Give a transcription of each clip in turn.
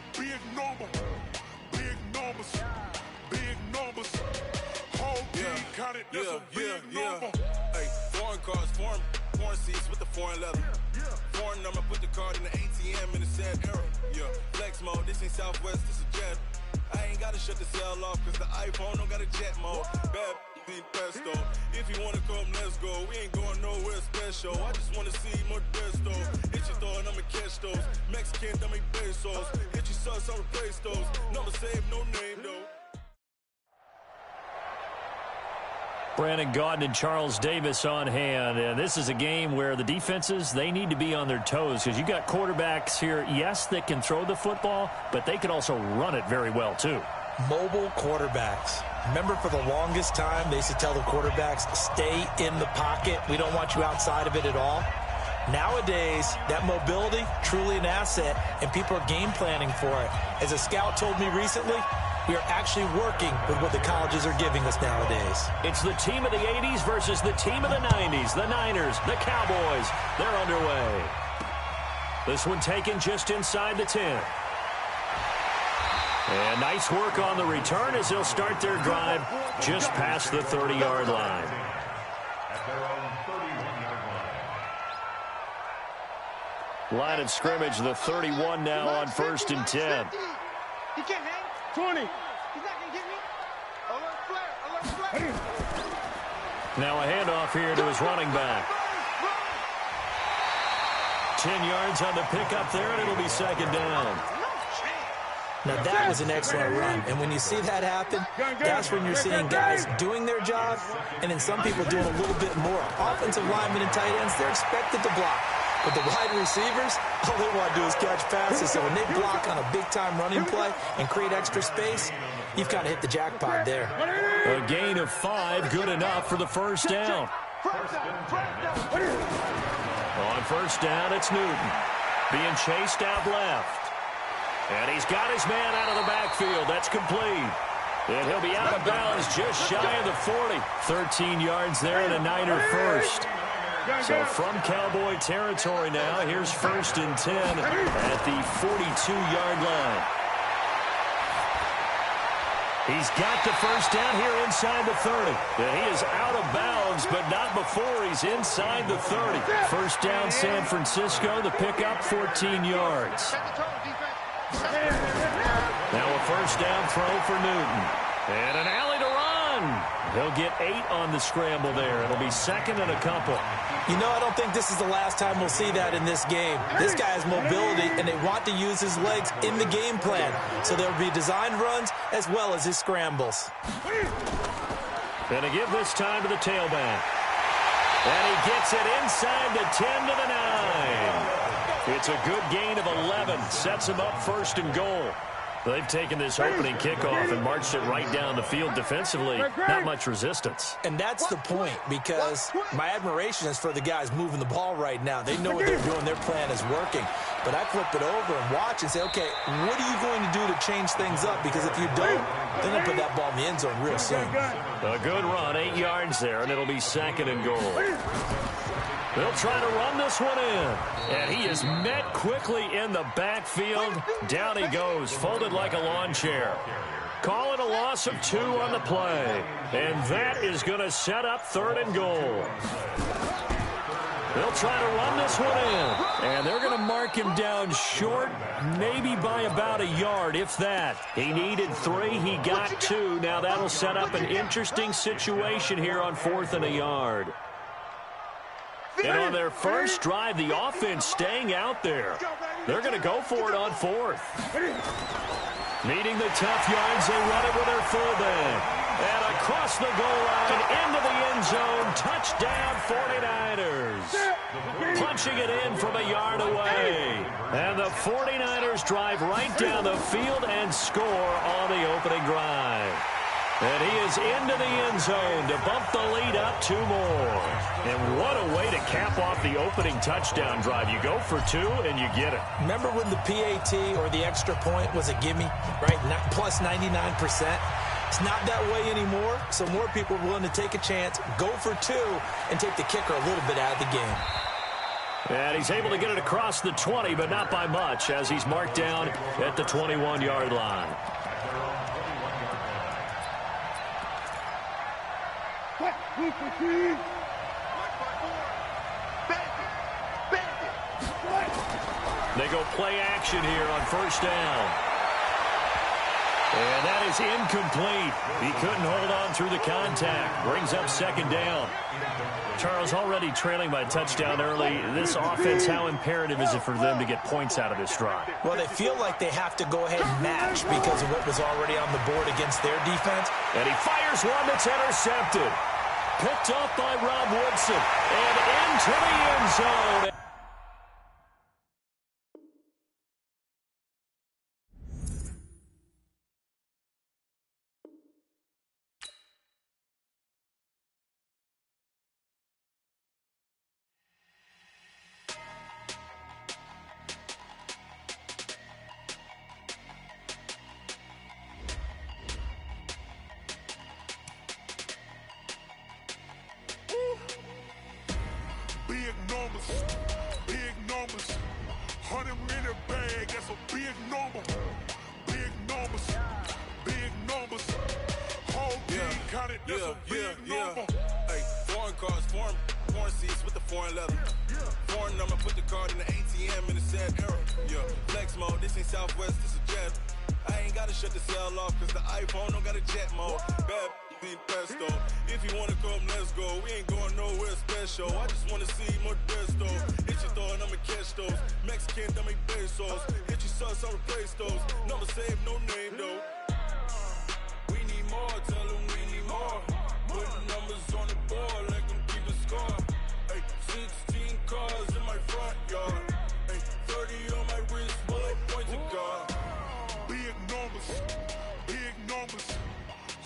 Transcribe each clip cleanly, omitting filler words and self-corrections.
for big number. Big numbers. Big numbers. Whole team counted, that's a big number. Hey, foreign cars, foreign seats with the foreign leather. Foreign number, put the card in the ATM in the sad era. Yeah, flex mode, this ain't Southwest, this a jet. I ain't gotta shut the cell off, cause the iPhone don't got a jet mode. Bad ain't pesto. If you wanna come, let's go. We ain't going nowhere special. I just wanna see Modesto. Hit your thought, I'ma catch those. Mexican, I make pesos. Hit your sus, I'll replace those. Number save, no name though. Brandon Gaudin and Charles Davis on hand. And this is a game where the defenses, they need to be on their toes because you got quarterbacks here, yes, that can throw the football, but they can also run it very well too. Mobile quarterbacks. Remember, for the longest time, they used to tell the quarterbacks, stay in the pocket. We don't want you outside of it at all. Nowadays, that mobility, truly an asset, and people are game planning for it. As a scout told me recently, we are actually working with what the colleges are giving us nowadays. It's the team of the 80s versus the team of the 90s. The Niners, the Cowboys, they're underway. This one taken just inside the 10. And nice work on the return as they'll start their drive just past the 30-yard line. Line of scrimmage, the 31 now on 1st and 10. He can't hang. 20. He's not going to get me. Alert flare. Now a handoff here to his running back. 10 yards on the pickup there, and it'll be 2nd down. Now, that was an excellent run. And when you see that happen, that's when you're seeing guys doing their job and then some people doing a little bit more. Offensive linemen and tight ends, they're expected to block. But the wide receivers, all they want to do is catch passes. So when they block on a big-time running play and create extra space, you've kind of hit the jackpot there. A gain of 5, good enough for the 1st down. On 1st down, it's Newton. Being chased out left. And he's got his man out of the backfield. That's complete. And he'll be out of bounds just shy of the 40. 13 yards there and a Niner first. So from Cowboy territory now, here's 1st and 10 at the 42-yard line. He's got the 1st down here inside the 30. And he is out of bounds, but not before he's inside the 30. 1st down San Francisco, the pickup 14 yards. Now a 1st down throw for Newton. And an alley to run. He'll get 8 on the scramble there. It'll be 2nd and a couple. You know, I don't think this is the last time we'll see that in this game. This guy has mobility, and they want to use his legs in the game plan. So there'll be designed runs as well as his scrambles. Going to give this time to the tailback. And he gets it inside the 10 to the 9. It's a good gain of 11. Sets him up 1st and goal. They've taken this opening kickoff and marched it right down the field defensively. Not much resistance. And that's the point, because my admiration is for the guys moving the ball right now. They know what they're doing. Their plan is working. But I flip it over and watch and say, okay, what are you going to do to change things up? Because if you don't, then they'll put that ball in the end zone real soon. A good run, 8 yards there, and it'll be 2nd and goal. They'll try to run this one in. And he is met quickly in the backfield. Down he goes, folded like a lawn chair. Call it a loss of 2 on the play. And that is going to set up 3rd and goal. They'll try to run this one in. And they're going to mark him down short, maybe by about a yard, if that. He needed 3. He got 2. Now that'll set up an interesting situation here on 4th and a yard. And on their first drive, the offense staying out there. They're going to go for it on 4th. Needing the tough yards, they run it with their fullback. And across the goal line, into the end zone, touchdown 49ers. Punching it in from a yard away. And the 49ers drive right down the field and score on the opening drive. And he is into the end zone to bump the lead up 2 more. And what a way to cap off the opening touchdown drive. You go for 2 and you get it. Remember when the PAT or the extra point was a gimme, right? Plus 99%. It's not that way anymore, so more people are willing to take a chance, go for 2, and take the kicker a little bit out of the game. And he's able to get it across the 20, but not by much, as he's marked down at the 21-yard line. They go play action here on first down. And that is incomplete. He couldn't hold on through the contact. Brings up second down. Charles, already trailing by a touchdown early. This offense, how imperative is it for them to get points out of this drive? Well, they feel like they have to go ahead and match because of what was already on the board against their defense. And he fires one that's intercepted. Picked off by Rob Woodson. And into the end zone. Big numbers. 100 in the bag, that's a big number. Big numbers. Big numbers. Whole team counted, that's a big number. Hey, foreign cars, foreign seats with the foreign leather. Foreign number, put the card in the ATM in the sad era. Yeah, flex mode, this ain't Southwest, this is Jet. I ain't gotta shut the cell off, cause the iPhone don't got a jet mode. Bad pesto. If you wanna come, let's go. We ain't going nowhere special. I just wanna see more desto. Hit your throw and I'ma catch those. Mexican, don't make pesos. Hit your sus, I'll replace those. Number save, no name though. We need more, tell them we need more. Put numbers on the board, let them keep a score. Hey, 16 cars in my front yard. Hey, 30 on my wrist, bullet points to God. Big numbers. Big numbers.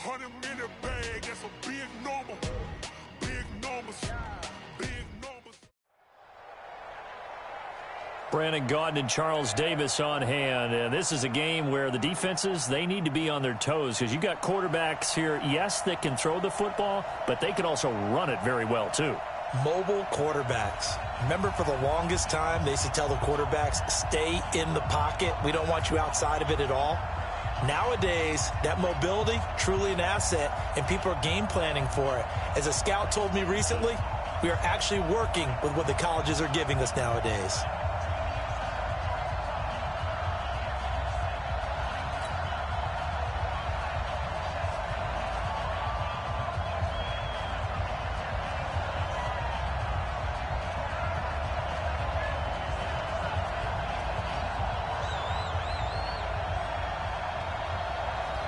100 in the bag, that's a big number. Big numbers. Big numbers. Brandon Gaudin and Charles Davis on hand. And this is a game where the defenses, they need to be on their toes because you got quarterbacks here, yes, that can throw the football, but they can also run it very well too. Mobile quarterbacks. Remember, for the longest time, they used to tell the quarterbacks, stay in the pocket. We don't want you outside of it at all. Nowadays, that mobility, truly an asset, and people are game planning for it. As a scout told me recently, we are actually working with what the colleges are giving us nowadays.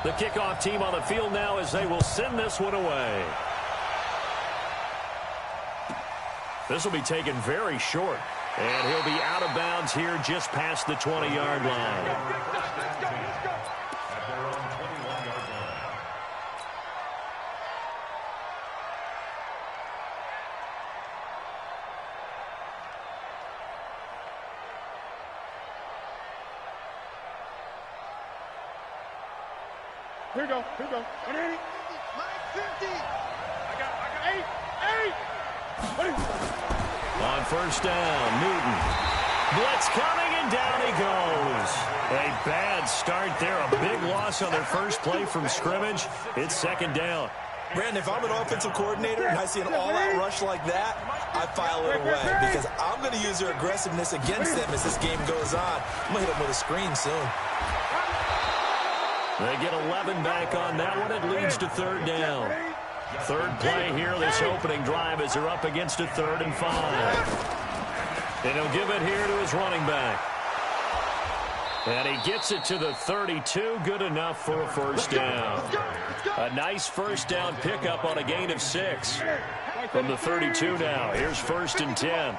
The kickoff team on the field now as they will send this one away. This will be taken very short. And he'll be out of bounds here just past the 20-yard line. Here we go. 180. 50. I got 8. On first down, Newton. Blitz coming, and down he goes. A bad start there. A big loss on their first play from scrimmage. It's second down. Brandon, if I'm an offensive coordinator and I see an all-out rush like that, I file it away because I'm going to use their aggressiveness against them as this game goes on. I'm going to hit them with a screen soon. They get 11 back on that one. It leads to third down. Third play here, this opening drive, as they're up against a 3rd and 5. And he'll give it here to his running back. And he gets it to the 32. Good enough for a first down. A nice first down pickup on a gain of 6. From the 32 now. Here's 1st and 10.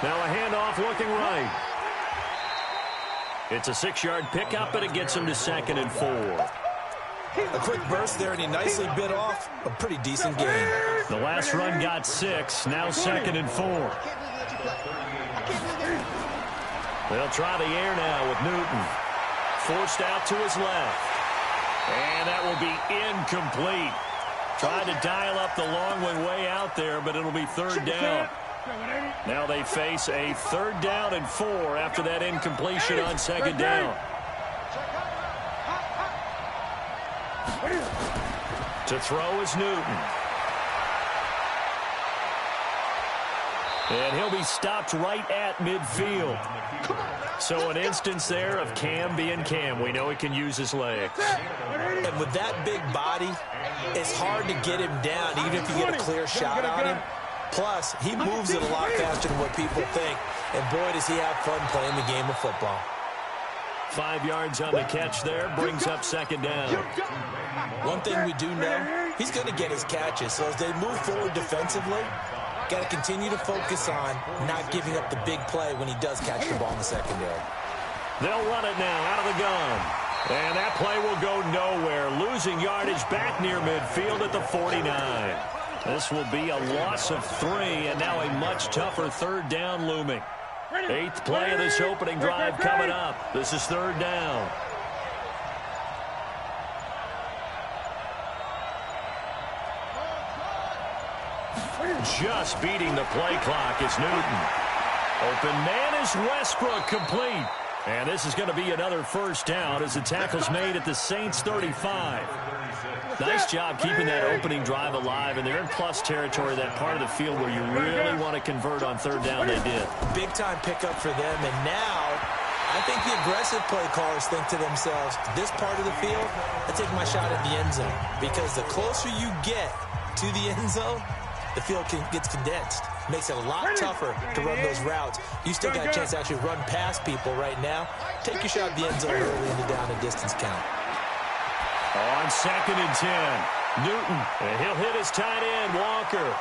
Now a handoff looking right. It's a 6-yard pickup, but it gets him to 2nd and 4. A quick burst there, and he nicely bit off a pretty decent gain. The last run got 6, now 2nd and 4. They'll try the air now with Newton. Forced out to his left. And that will be incomplete. Tried to dial up the long way out there, but it'll be third down. Now they face a 3rd down and 4 after that incompletion on 2nd down. To throw is Newton. And he'll be stopped right at midfield. So an instance there of Cam being Cam. We know he can use his legs. And with that big body, it's hard to get him down, even if you get a clear shot on him. Plus, he moves it a lot faster than what people think. And boy, does he have fun playing the game of football. 5 yards on the catch there, brings up 2nd down. One thing we do know, he's going to get his catches. So as they move forward defensively, got to continue to focus on not giving up the big play when he does catch the ball in the secondary. They'll run it now out of the gun. And that play will go nowhere. Losing yardage back near midfield at the 49. This will be a loss of 3, and now a much tougher 3rd down looming. 8th play of this opening drive coming up. This is 3rd down. Just beating the play clock is Newton. Open man is Westbrook, complete. And this is going to be another 1st down as the tackle's made at the Saints 35. Nice job keeping that opening drive alive, and they're in plus territory, that part of the field where you really want to convert on 3rd down. They did. Big-time pickup for them, and now I think the aggressive play callers think to themselves, this part of the field, I take my shot at the end zone, because the closer you get to the end zone, the field gets condensed. Makes it a lot tougher to run those routes. You still got a chance to actually run past people right now. Take your shot at the end zone early in the down and distance count. On 2nd and 10, Newton, and he'll hit his tight end, Walker.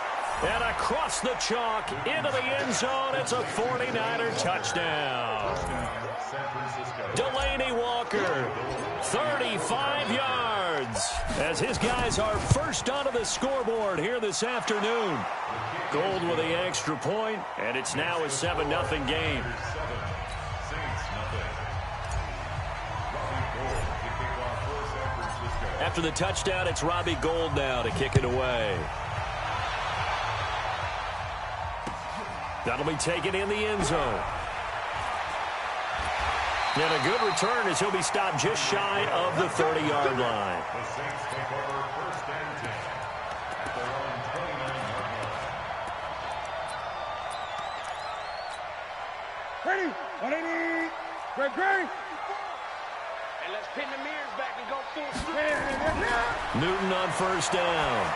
And across the chalk, into the end zone, it's a 49er touchdown. Delaney Walker, 35 yards, as his guys are first onto the scoreboard here this afternoon. Gold with the extra point, and it's now a 7-0 game. After the touchdown, it's Robbie Gould now to kick it away. That'll be taken in the end zone. And a good return as he'll be stopped just shy of the 30-yard line. Ready? 180. Great. And let's pin the mirrors back and go full speed. Newton on 1st down.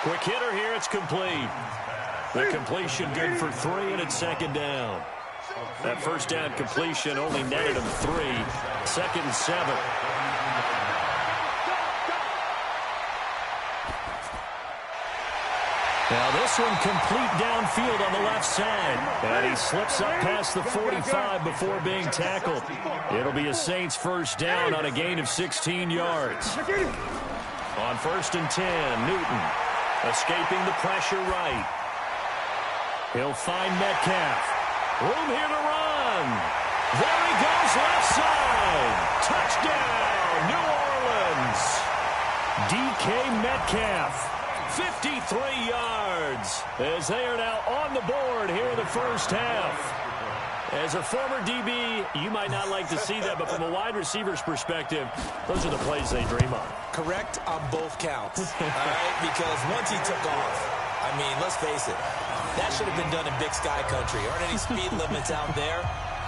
Quick hitter here, it's complete. The completion good for 3, and it's 2nd down. That 1st down completion only netted him 3. 2nd and 7. Now this one complete downfield on the left side. And he slips up past the 45 before being tackled. It'll be a Saints 1st down on a gain of 16 yards. On 1st and 10, Newton escaping the pressure right. He'll find Metcalf. Room here to run. There he goes, left side. Touchdown, New Orleans. DK Metcalf. 53 yards as they are now on the board here in the 1st half. As a former DB, you might not like to see that, but from a wide receiver's perspective, those are the plays they dream of. Correct on both counts, all right? Because once he took off, I mean, let's face it, that should have been done in Big Sky Country. Aren't any speed limits out there?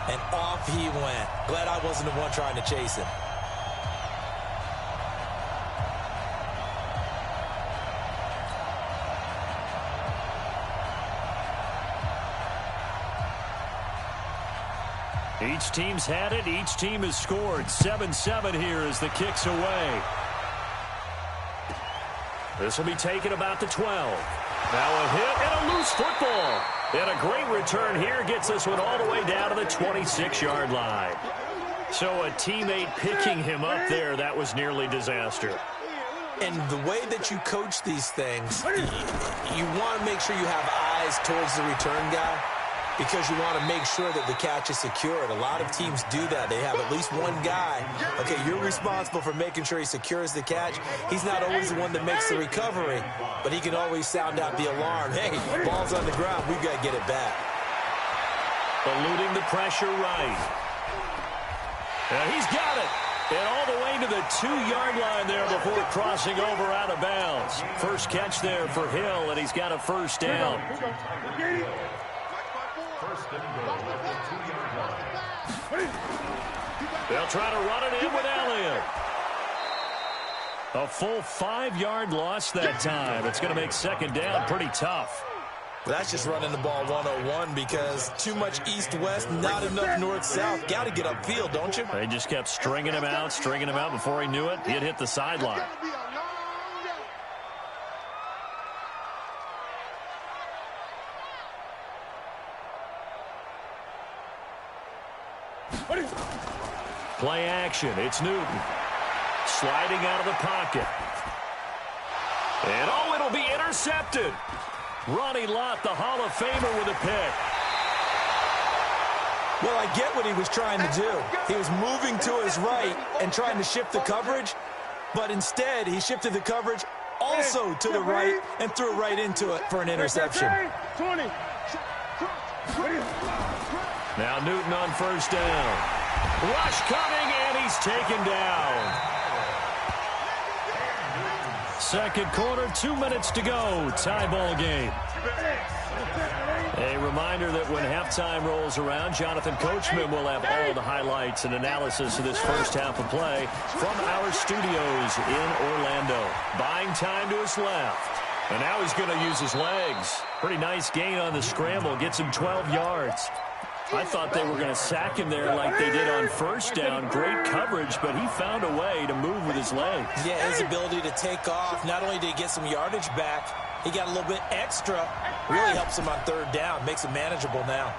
And off he went. Glad I wasn't the one trying to chase him. Each team's had it. Each team has scored. 7-7 here as the kick's away. This will be taken about the 12. Now a hit and a loose football. And a great return here gets this one all the way down to the 26-yard line. So a teammate picking him up there, that was nearly disaster. And the way that you coach these things, you want to make sure you have eyes towards the return guy. because you want to make sure that the catch is secured. A lot of teams do that. They have at least one guy. Okay, you're responsible for making sure he secures the catch. He's not always the one that makes the recovery, but he can always sound out the alarm. Hey, ball's on the ground. We've got to get it back. Eluding the pressure right. And he's got it. And all the way to the 2-yard line there before crossing over out of bounds. First catch there for Hill, and he's got a first down. They'll try to run it in with Elliott. A full 5-yard loss that time. It's going to make second down pretty tough. Well, that's just running the ball 101 because too much east-west, not enough north-south. Got to get upfield, don't you? They just kept stringing him out before he knew it. He'd hit the sideline. Play action. It's Newton. Sliding out of the pocket. And, oh, it'll be intercepted. Ronnie Lott, the Hall of Famer, with a pick. Well, I get what he was trying to do. He was moving to his right and trying to shift the coverage, but instead he shifted the coverage also to the right and threw right into it for an interception. Now Newton on first down. Rush coming, and he's taken down. Second quarter, 2 minutes to go. Tie ball game. A reminder that when halftime rolls around, Jonathan Coachman will have all the highlights and analysis of this first half of play from our studios in Orlando. Buying time to his left. And now he's going to use his legs. Pretty nice gain on the scramble. Gets him 12 yards. I thought they were going to sack him there like they did on first down. Great coverage, but he found a way to move with his legs. Yeah, his ability to take off. Not only did he get some yardage back, he got a little bit extra. Really helps him on third down. Makes it manageable now.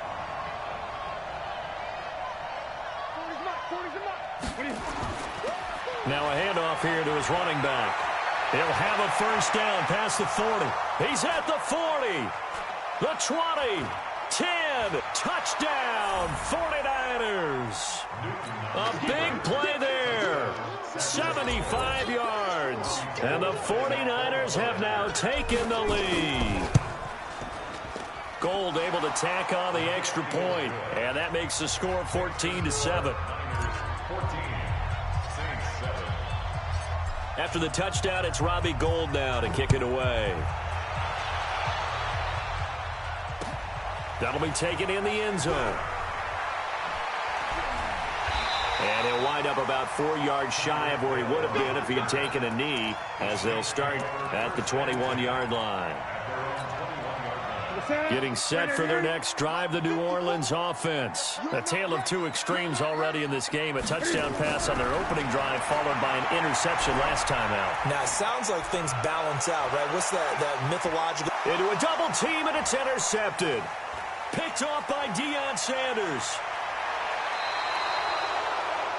Now a handoff here to his running back. He'll have a first down past the 40. He's at the 40. The 20. 10, touchdown, 49ers. A big play there, 75 yards. And the 49ers have now taken the lead. Gold able to tack on the extra point, and that makes the score 14-7. After the touchdown, it's Robbie Gould now to kick it away. That'll be taken in the end zone. And he'll wind up about 4 yards shy of where he would have been if he had taken a knee, as they'll start at the 21-yard line. Getting set for their next drive, the New Orleans offense. A tale of two extremes already in this game. A touchdown pass on their opening drive, followed by an interception last time out. Now, it sounds like things balance out, right? What's that mythological? Into a double team, and it's intercepted. Picked off by Deion Sanders.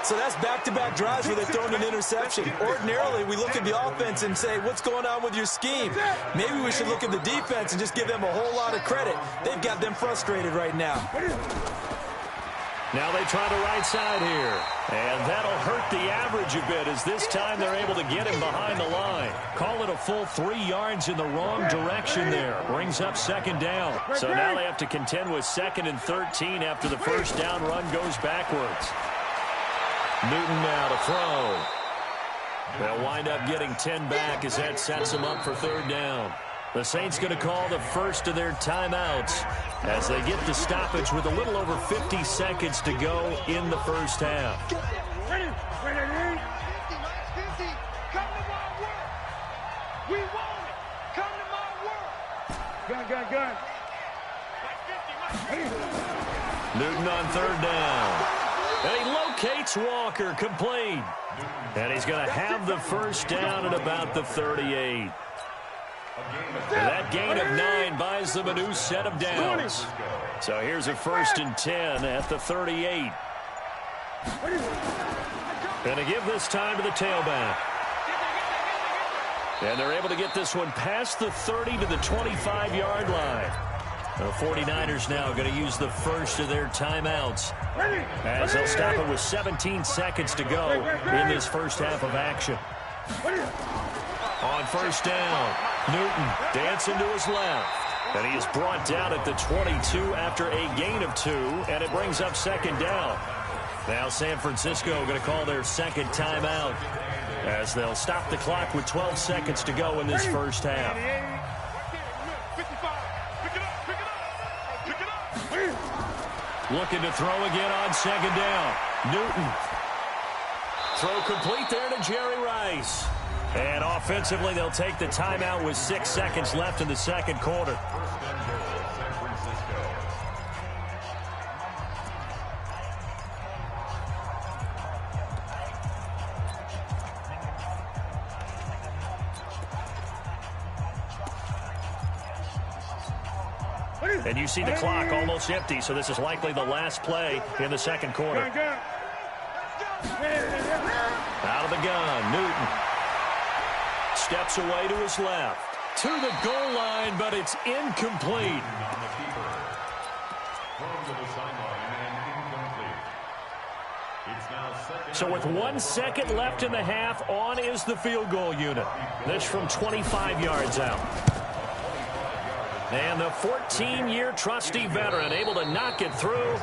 So that's back-to-back drives where they're throwing an interception. Ordinarily, we look at the offense and say, what's going on with your scheme? Maybe we should look at the defense and just give them a whole lot of credit. They've got them frustrated right now. Now they try the right side here. And that'll hurt the average a bit, as this time they're able to get him behind the line. Call it a full 3 yards in the wrong direction there. Brings up second down. So now they have to contend with 2nd and 13 after the first down run goes backwards. Newton now to throw. They'll wind up getting 10 back as that sets them up for third down. The Saints going to call the first of their timeouts as they get the stoppage with a little over 50 seconds to go in the first half. Ready. Come to my work. We want it. Come to my work. Gun. Newton on third down. And he locates Walker, complete. And he's going to have the first down at about the 38. That gain of 9 buys them a new set of downs. So here's a 1st and 10 at the 38. And to give this time to the tailback. And they're able to get this one past the 30 to the 25-yard line. The 49ers now going to use the first of their timeouts as they'll stop it with 17 seconds to go in this first half of action. On first down, Newton dancing to his left. And he is brought down at the 22 after a gain of 2, and it brings up second down. Now San Francisco going to call their second timeout as they'll stop the clock with 12 seconds to go in this first half. Looking to throw again on second down. Newton. Throw complete there to Jerry Rice. And offensively, they'll take the timeout with 6 seconds left in the second quarter. And you see the clock almost empty, so this is likely the last play in the second quarter. Out of the gun, Newton. Steps away to his left. To the goal line, but it's incomplete. So with 1 second left in the half, on is the field goal unit. This from 25 yards out. And the 14-year trusty veteran able to knock it through.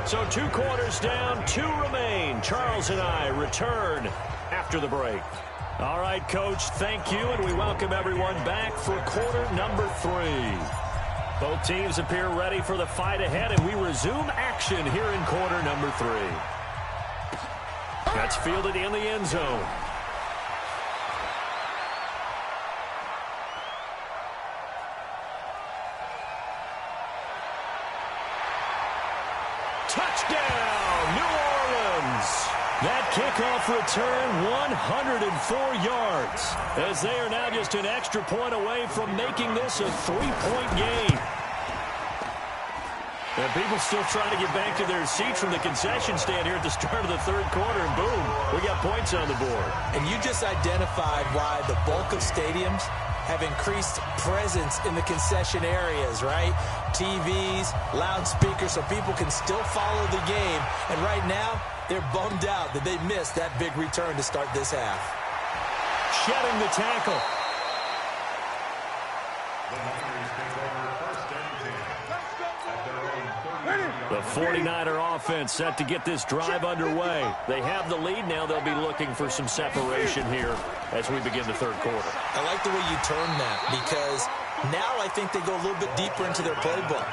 So 2 quarters down, 2 remain. Charles and I return after the break. All right, Coach, thank you, and we welcome everyone back for quarter number 3. Both teams appear ready for the fight ahead, and we resume action here in quarter number 3. That's fielded in the end zone. Touchdown, New Orleans. That kickoff return, 104 yards, as they are now just an extra point away from making this a 3-point game. And people still trying to get back to their seats from the concession stand here at the start of the third quarter, and boom, we got points on the board. And you just identified why the bulk of stadiums have increased presence in the concession areas, right? TVs, loudspeakers, so people can still follow the game. And right now, they're bummed out that they missed that big return to start this half. Shedding the tackle. The 49er offense set to get this drive underway. They have the lead now. They'll be looking for some separation here as we begin the third quarter. I like the way you turn that, because now I think they go a little bit deeper into their playbook.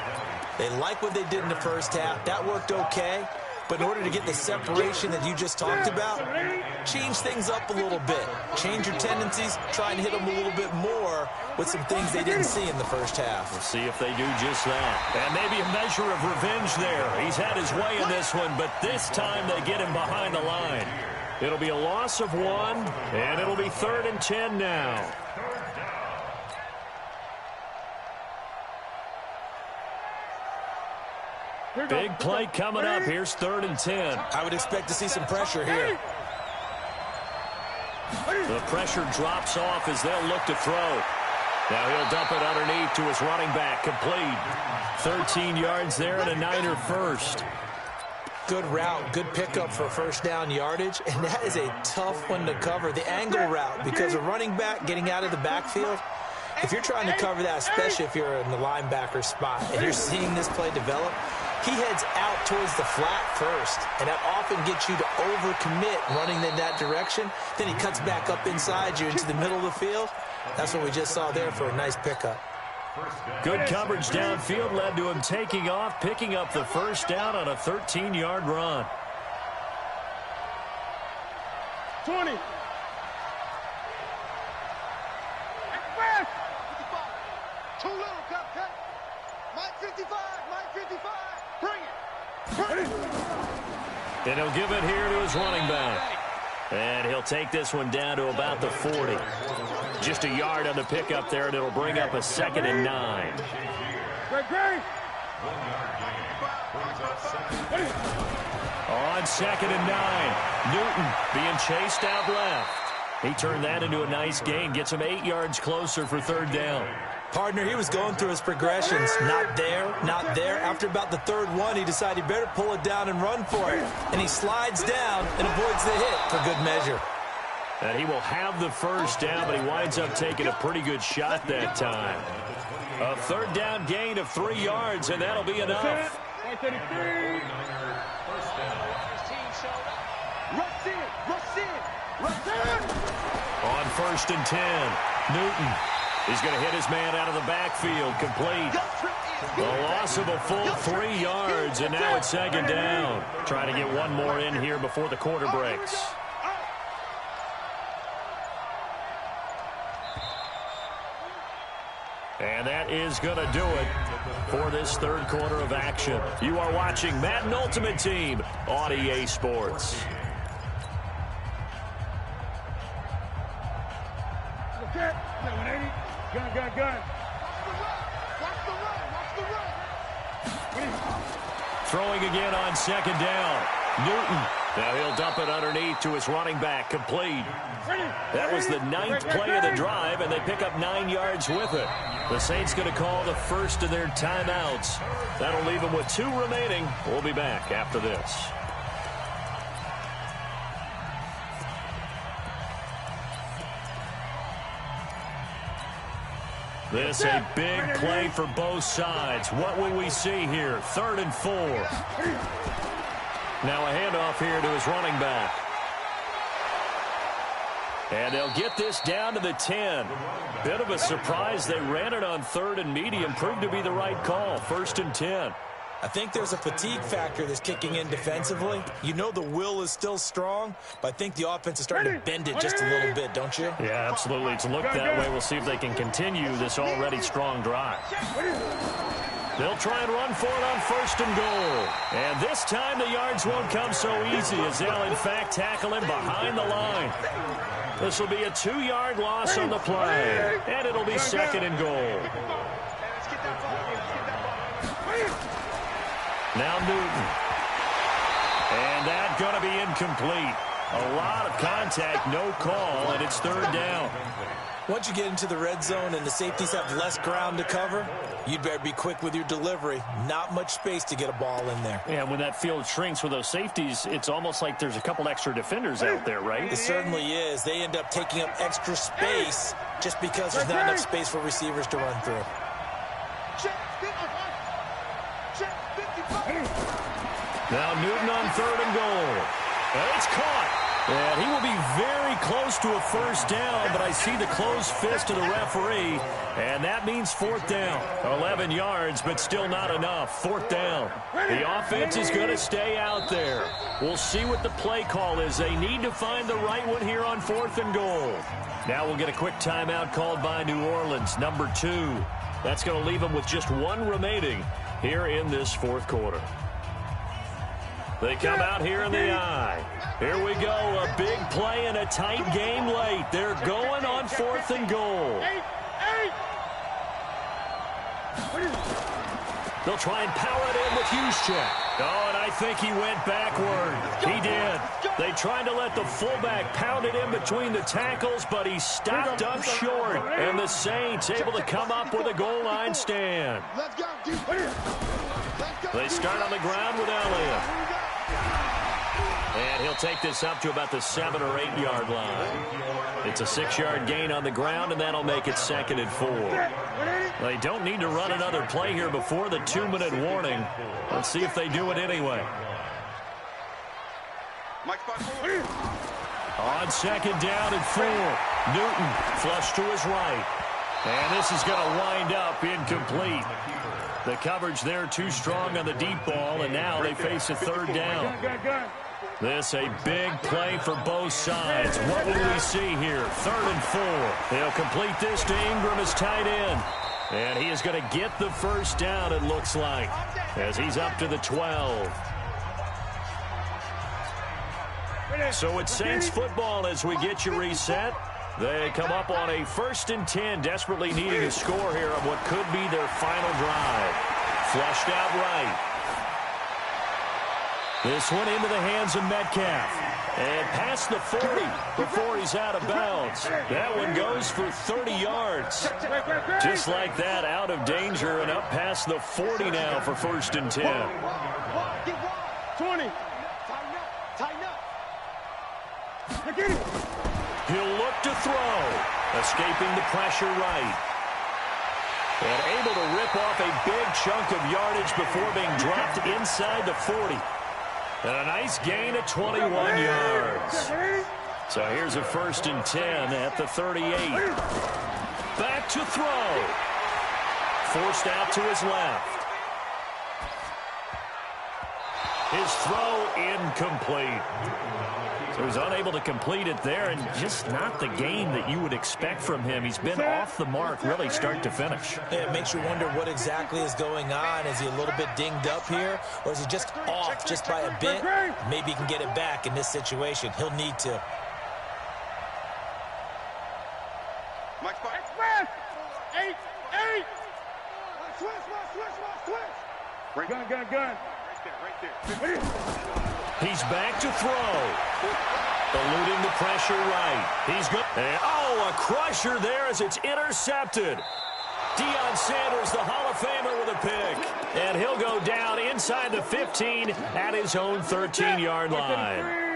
They like what they did in the first half. That worked okay. But in order to get the separation that you just talked about, change things up a little bit. Change your tendencies, try and hit them a little bit more with some things they didn't see in the first half. We'll see if they do just that. And maybe a measure of revenge there. He's had his way in this one, but this time they get him behind the line. It'll be a loss of 1, and it'll be 3rd and 10 now. Big play coming up. Here's 3rd and 10. I would expect to see some pressure here. The pressure drops off as they'll look to throw. Now he'll dump it underneath to his running back. Complete. 13 yards there and a Niner first. Good route, good pickup for first down yardage, and that is a tough one to cover. The angle route, because a running back getting out of the backfield, if you're trying to cover that, especially if you're in the linebacker spot, and you're seeing this play develop, he heads out towards the flat first, and that often gets you to overcommit running in that direction. Then he cuts back up inside you into the middle of the field. That's what we just saw there for a nice pickup. Good coverage downfield led to him taking off, picking up the first down on a 13-yard run. 20. Too little, cut. Mike 55, Mike 55. Bring it. And he'll give it here to his running back. And he'll take this one down to about the 40. Just a yard on the pickup there, and it'll bring up a 2nd and 9. On 2nd and 9, Newton being chased out left. He turned that into a nice gain, gets him 8 yards closer for 3rd down. Partner, he was going through his progressions. Not there, not there. After about the third one, he decided he better pull it down and run for it. And he slides down and avoids the hit for good measure. And he will have the first down, but he winds up taking a pretty good shot that time. A third down gain of 3 yards, and that'll be enough. On 1st and 10, Newton. He's going to hit his man out of the backfield, complete. A loss of a full 3 yards, and now it's 2nd down. Trying to get one more in here before the quarter breaks. And that is going to do it for this third quarter of action. You are watching Madden Ultimate Team on EA Sports. Gun. Throwing again on 2nd down. Newton. Now he'll dump it underneath to his running back. Complete. That was the 9th play of the drive, and they pick up 9 yards with it. The Saints going to call the first of their timeouts. That'll leave them with 2 remaining. We'll be back after this. This a big play for both sides. What will we see here? 3rd and 4. Now a handoff here to his running back. And they'll get this down to the 10. Bit of a surprise. They ran it on 3rd and medium. Proved to be the right call. 1st and 10. I think there's a fatigue factor that's kicking in defensively. You know the will is still strong, but I think the offense is starting to bend it just a little bit, don't you? Yeah, absolutely. It's looked that way. We'll see if they can continue this already strong drive. They'll try and run for it on 1st and goal. And this time the yards won't come so easy as they'll, in fact, tackle him behind the line. This will be a 2-yard loss on the play. And it'll be 2nd and goal. Now Newton. And that's going to be incomplete. A lot of contact, no call, and it's 3rd down. Once you get into the red zone and the safeties have less ground to cover, you'd better be quick with your delivery. Not much space to get a ball in there. Yeah, when that field shrinks with those safeties, it's almost like there's a couple extra defenders out there, right? It certainly is. They end up taking up extra space just because there's not enough space for receivers to run through. Now Newton on 3rd and goal. And it's caught. And he will be very close to a first down, but I see the closed fist of the referee, and that means 4th down. 11 yards, but still not enough. 4th down. The offense is going to stay out there. We'll see what the play call is. They need to find the right one here on 4th and goal. Now we'll get a quick timeout called by New Orleans, number 2. That's going to leave them with just 1 remaining here in this 4th quarter. They come out here in the eye. Here we go, a big play and a tight game late. They're going on 4th and goal. They'll try and power it in with Juszczyk. Oh, and I think he went backward. He did. They tried to let the fullback pound it in between the tackles, but he stopped up short. And the Saints able to come up with a goal line stand. They start on the ground with Elliott. And he'll take this up to about the 7 or 8 yard line. It's a 6-yard gain on the ground, and that'll make it 2nd and 4. They don't need to run another play here before the 2-minute warning. Let's see if they do it anyway. On 2nd down and 4. Newton flush to his right. And this is going to wind up incomplete. The coverage there too strong on the deep ball, and now they face a 3rd down. This a big play for both sides. What will we see here? 3rd and 4. They'll complete this to Ingram as tight end. And he is going to get the first down, it looks like, as he's up to the 12. So it's Saints football as we get you reset. They come up on a 1st and 10, desperately needing a score here on what could be their final drive. Flushed out right. This one into the hands of Metcalf. And past the 40 before he's out of bounds. That one goes for 30 yards. Just like that, out of danger and up past the 40 now for 1st and 10. 20. Tighten up. He'll look to throw. Escaping the pressure right. And able to rip off a big chunk of yardage before being dropped inside the 40. And a nice gain of 21 yards. So here's a 1st and 10 at the 38. Back to throw. Forced out to his left. His throw incomplete. So he's unable to complete it there, and just not the game that you would expect from him. He's been off the mark really start to finish. Yeah, it makes you wonder what exactly is going on. Is he a little bit dinged up here, or is he just off just by a bit? Maybe he can get it back in this situation. He'll need to. Express! 8. Switch. Gun. Right there. He's back to throw. Eluding the pressure right. He's good. Oh, a crusher there as it's intercepted. Deion Sanders, the Hall of Famer, with a pick. And he'll go down inside the 15 at his own 13-yard line.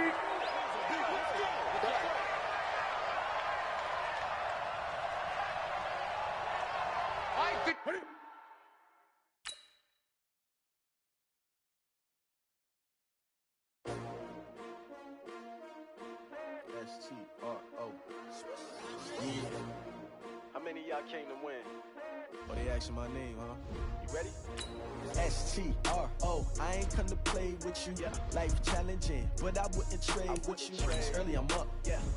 S-T-R-O. How many of y'all came to win? Oh, they asking my name, huh? You ready? S-T-R-O. I ain't come to play with you. Life challenging, but I wouldn't trade with you. It's early, I'm up.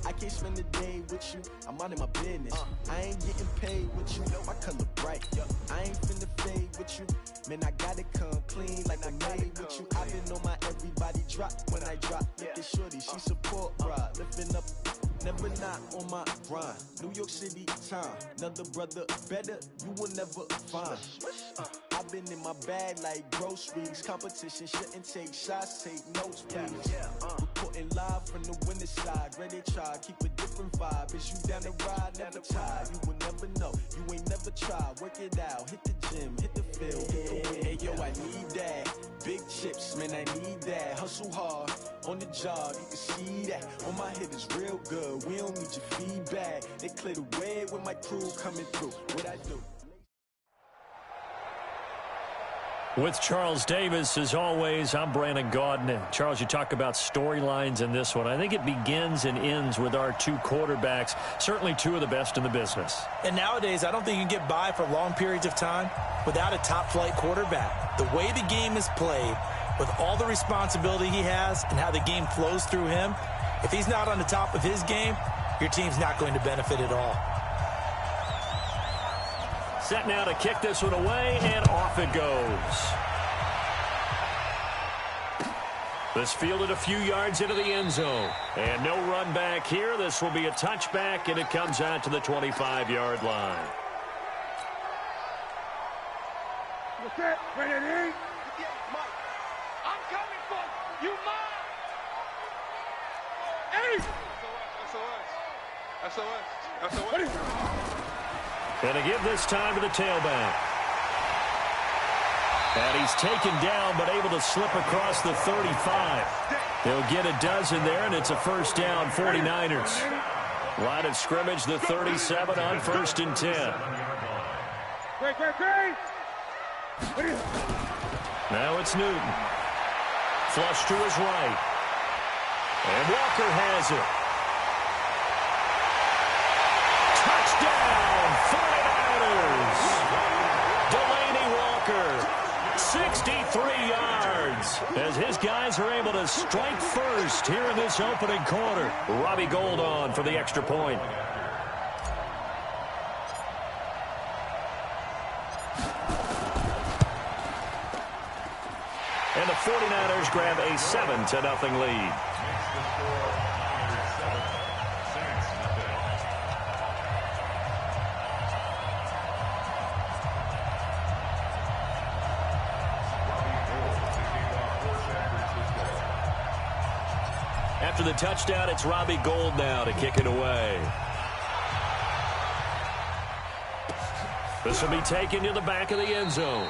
I can't spend the day with you. I'm out of my business. I ain't getting paid with you. My color bright. I ain't finna fade with you. Man, I gotta come clean like I made with you. I've been on my everybody drop when I drop. Look at shorty, she support ride. Lifting up, never not on my grind. New York City time. Another brother better, you will never find. I've been in my bag like groceries. Competition shouldn't take shots, take notes, please. Reporting live from the winter side. Ready to try, keep a different vibe. Is you down the ride, never tired. You will never know, you ain't never tried. Work it out, hit the gym, hit the field. Hey yo, I need that. Big chips, man, I need that. Hustle hard, on the job, you can see that. On my head is real good, we don't need your feedback. They clear the way with my crew coming through. What I do? With Charles Davis, as always, I'm Brandon Gaudin. Charles, you talk about storylines in this one. I think it begins and ends with our two quarterbacks, certainly two of the best in the business. And nowadays, I don't think you can get by for long periods of time without a top-flight quarterback. The way the game is played, with all the responsibility he has and how the game flows through him, if he's not on the top of his game, your team's not going to benefit at all. Set now to kick this one away, and off it goes. This fielded a few yards into the end zone. And no run back here. This will be a touchback, and it comes out to the 25-yard line. What's that? Ready? I'm coming for you, mine. Hey! SOS. And to give this time to the tailback. And he's taken down, but able to slip across the 35. They'll get a dozen there, and it's a first down, 49ers. Line of scrimmage, the 37 on 1st and 10. Great. Now it's Newton. Flush to his right. And Walker has it. Touchdown, 49ers. Delanie Walker, 63 yards. As his guys are able to strike first here in this opening quarter. Robbie Gould on for the extra point. And the 49ers grab a 7-0 lead. At After the touchdown, it's Robbie Gould now to kick it away. This will be taken to the back of the end zone.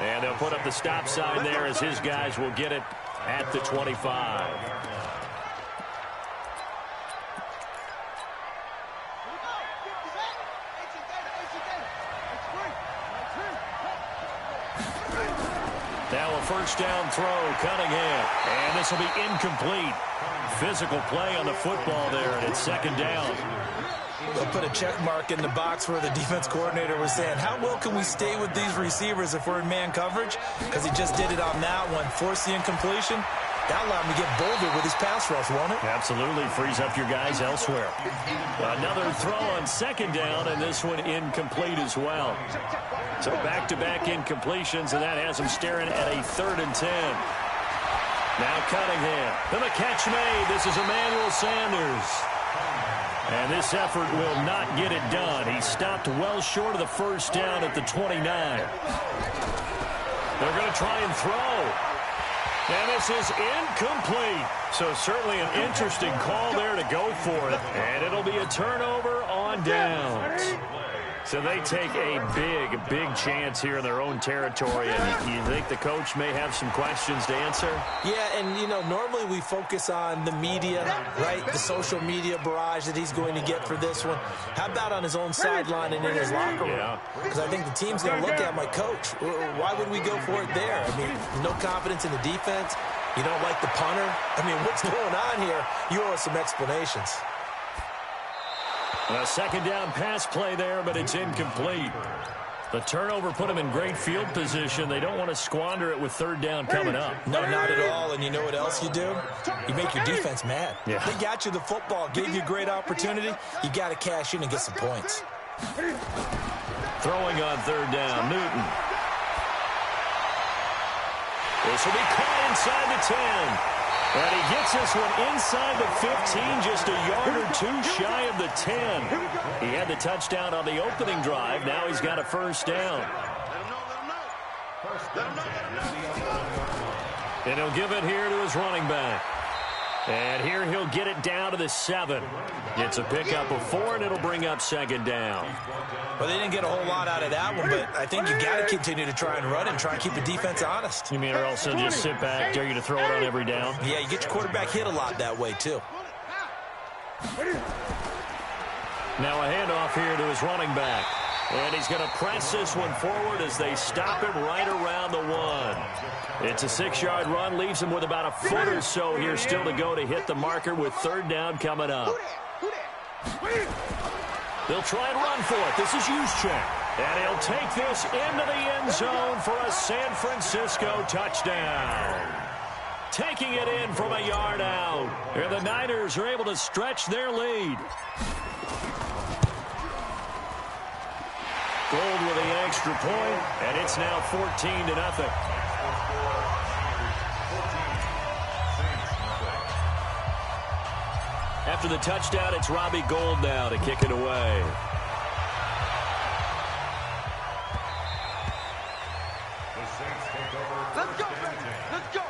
And they'll put up the stop sign there as his guys will get it at the 25. Now a first down throw, Cunningham. And this will be incomplete. Physical play on the football there, and it's second down. They'll put a check mark in the box where the defense coordinator was saying, how well can we stay with these receivers if we're in man coverage? Because he just did it on that one, forced the incompletion. That allowed him to get bolder with his pass rush, won't it? Absolutely. Frees up your guys elsewhere. Another throw on second down, and this one incomplete as well. So back-to-back incompletions, and that has him staring at a 3rd and 10. Now Cunningham. And the catch made. This is Emmanuel Sanders. And this effort will not get it done. He stopped well short of the first down at the 29. They're going to try and throw. And this is incomplete. So certainly an interesting call there to go for it. And it'll be a turnover on downs. So they take a big chance here in their own territory. And you think the coach may have some questions to answer? Yeah, and, you know, normally we focus on the media, right? The social media barrage that he's going to get for this one. How about on his own sideline and in his locker room? Because I think the team's going to look at my coach. Why would we go for it there? I mean, no confidence in the defense. You don't like the punter. I mean, what's going on here? You owe us some explanations. A second down pass play there, but it's incomplete. The turnover put them in great field position. They don't want to squander it with 3rd down coming up. No, not at all. And you know what else you do? You make your defense mad. Yeah. They got you the football, gave you a great opportunity. You got to cash in and get some points. Throwing on 3rd down, Newton. This will be caught inside the 10. And he gets this one inside the 15, just a yard or two shy of the 10. He had the touchdown on the opening drive. Now he's got a first down. And he'll give it here to his running back. And here he'll get it down to the 7. It's a pickup of 4, and it'll bring up second down. Well, they didn't get a whole lot out of that one, but I think you got to continue to try and run and try and keep the defense honest. You mean or else they'll just sit back, dare you to throw it on every down? Yeah, you get your quarterback hit a lot that way, too. Now a handoff here to his running back. And he's going to press this one forward as they stop him right around the 1. It's a 6-yard run, leaves him with about a foot or so here still to go to hit the marker with 3rd down coming up. They'll try and run for it. This is Juszczyk. And he'll take this into the end zone for a San Francisco touchdown. Taking it in from a yard out. And the Niners are able to stretch their lead. Gould with the extra point, and it's now 14-0. After the touchdown, it's Robbie Gould now to kick it away. Let's go, baby. Let's go.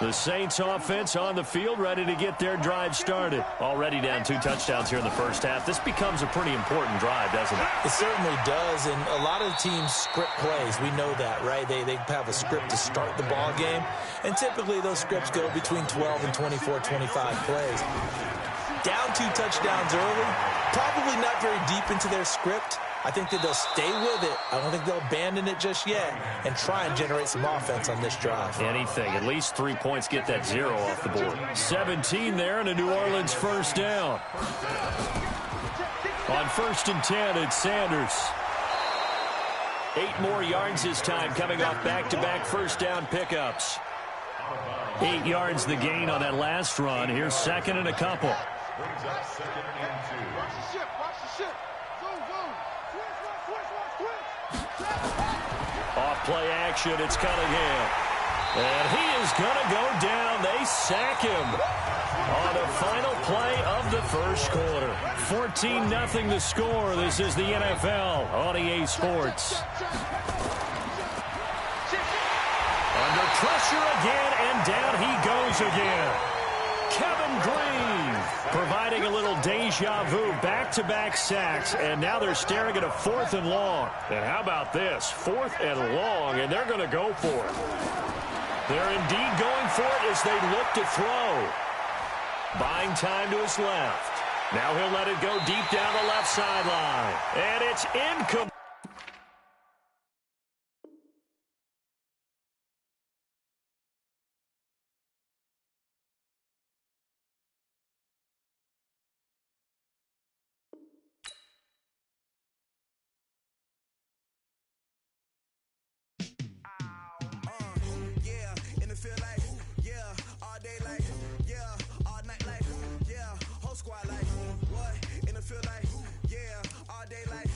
The Saints offense on the field, ready to get their drive started. Already down 2 touchdowns here in the first half. This becomes a pretty important drive, doesn't it? It certainly does, and a lot of the teams script plays. We know that, right? They have a script to start the ball game, and typically those scripts go between 12 and 24, 25 plays. Down 2 touchdowns early, probably not very deep into their script. I think that they'll stay with it. I don't think they'll abandon it just yet and try and generate some offense on this drive. Anything. At least 3 points, get that 0 off the board. 17 there and a New Orleans first down. On 1st and 10, it's Sanders. 8 more yards this time coming off back-to-back first down pickups. 8 yards the gain on that last run. Here's 2nd and a couple. Off play action, it's Cunningham. And he is going to go down. They sack him on the final play of the first quarter. 14-0 the score. This is the NFL on EA Sports. Under pressure again, and down he goes goes again. Kevin Green providing a little deja vu, back-to-back sacks, and now they're staring at a 4th and long. And how about this? 4th and long, and they're going to go for it. They're indeed going for it as they look to throw. Buying time to his left. Now he'll let it go deep down the left sideline. And it's incomplete. Squad like, what? In the field like, yeah, all day like,